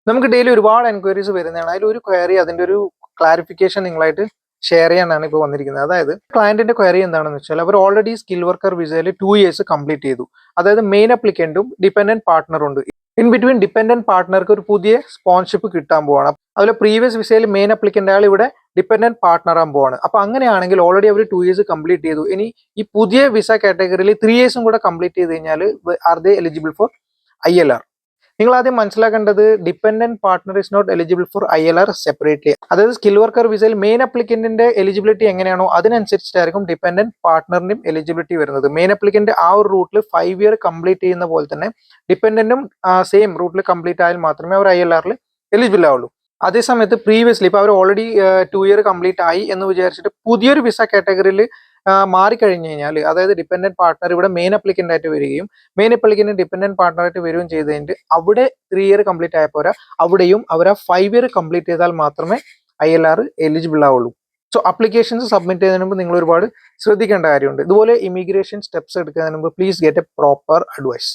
നമുക്ക് ഡെയിലി ഒരുപാട് എൻക്വയറീസ് വരുന്നതാണ്. അതിൽ ഒരു ക്വയറി അതിന്റെ ഒരു ക്ലാരിഫിക്കേഷൻ നിങ്ങളായിട്ട് ഷെയർ ചെയ്യാനാണ് ഇപ്പോൾ വന്നിരിക്കുന്നത്. അതായത് ക്ലയന്റിന്റെ ക്വയറി എന്താണെന്ന് വെച്ചാൽ അവർ ഓൾറെഡി സ്കിൽ വർക്കർ വിസയിൽ 2 years കംപ്ലീറ്റ് ചെയ്തു. അതായത് മെയിൻ അപ്ലിക്കന്റും ഡിപെൻഡന്റ് പാർട്ട്ണറും ഉണ്ട്. ഇൻ ബിറ്റ്വീൻ ഡിപെൻഡന്റ് പാർട്ട്ണർക്ക് ഒരു പുതിയ സ്പോൺഷിപ്പ് കിട്ടാൻ പോവാണ്. അതുപോലെ പ്രീവിയസ് വിസയിൽ മെയിൻ അപ്ലിക്കന്റ് ആൾ ഇവിടെ ഡിപെൻഡന്റ് പാർട്ട്ണർ ആകാൻ പോവാണ്. അപ്പൊ അങ്ങനെയാണെങ്കിൽ ഓൾറെഡി അവർ 2 years കംപ്ലീറ്റ് ചെയ്തു. ഇനി ഈ പുതിയ വിസ കാറ്റഗറിയിൽ 3 years കൂടെ കംപ്ലീറ്റ് ചെയ്ത് കഴിഞ്ഞാൽ are they eligible for ILR? നിങ്ങൾ ആദ്യം മനസ്സിലാക്കേണ്ടത് dependent partner is not eligible for ILR separately. അതായത് സ്കിൽ വർക്കർ വിസയിൽ മെയിൻ അപ്ലിക്കന്റിന്റെ എലിജിബിലിറ്റി എങ്ങനെയാണോ അതിനനുസരിച്ചിട്ടായിരിക്കും ഡിപെൻഡന്റ് പാർട്ട്ണറിന്റെയും എലിജിബിലിറ്റി വരുന്നത്. മെയിൻ അപ്ലിക്കന്റ് ആ ഒരു റൂട്ടിൽ 5 year കംപ്ലീറ്റ് ചെയ്യുന്ന പോലെ തന്നെ ഡിപെൻഡന്റും സെയിം റൂട്ടിൽ കംപ്ലീറ്റ് ആയാൽ മാത്രമേ അവർ ILRൽ എലിജിബിൾ ആവുള്ളൂ. അതേസമയത്ത് പ്രീവിയസ്ലി ഇപ്പോൾ അവർ ഓൾറെഡി 2 year കംപ്ലീറ്റ് ആയി എന്ന് വിചാരിച്ചിട്ട് പുതിയൊരു വിസ കാറ്റഗറിയിൽ മാറിക്കഴിഞ്ഞു കഴിഞ്ഞാൽ, അതായത് ഡിപെൻഡന്റ് പാർട്ട്ണർ ഇവിടെ മെയിൻ അപ്ലിക്കന്റ് ആയിട്ട് വരികയും മെയിൻ അപ്ലിക്കന്റ് ഡിപെൻഡന്റ് പാർട്ട്ണർ ആയിട്ട് വരികയും ചെയ്ത് കഴിഞ്ഞിട്ട് അവിടെ 3 year കംപ്ലീറ്റ് ആയ പോരാ, അവിടെയും അവർ 5 year കംപ്ലീറ്റ് ചെയ്താൽ മാത്രമേ ILR എലിജിബിൾ ആവുള്ളൂ. സോ അപ്ലിക്കേഷൻസ് സബ്മിറ്റ് ചെയ്യുന്നതിന് മുമ്പ് നിങ്ങൾ ഒരുപാട് ശ്രദ്ധിക്കേണ്ട കാര്യമുണ്ട്. ഇതുപോലെ ഇമിഗ്രേഷൻ സ്റ്റെപ്സ് എടുക്കുന്നതിന് മുമ്പ് please get a proper advice.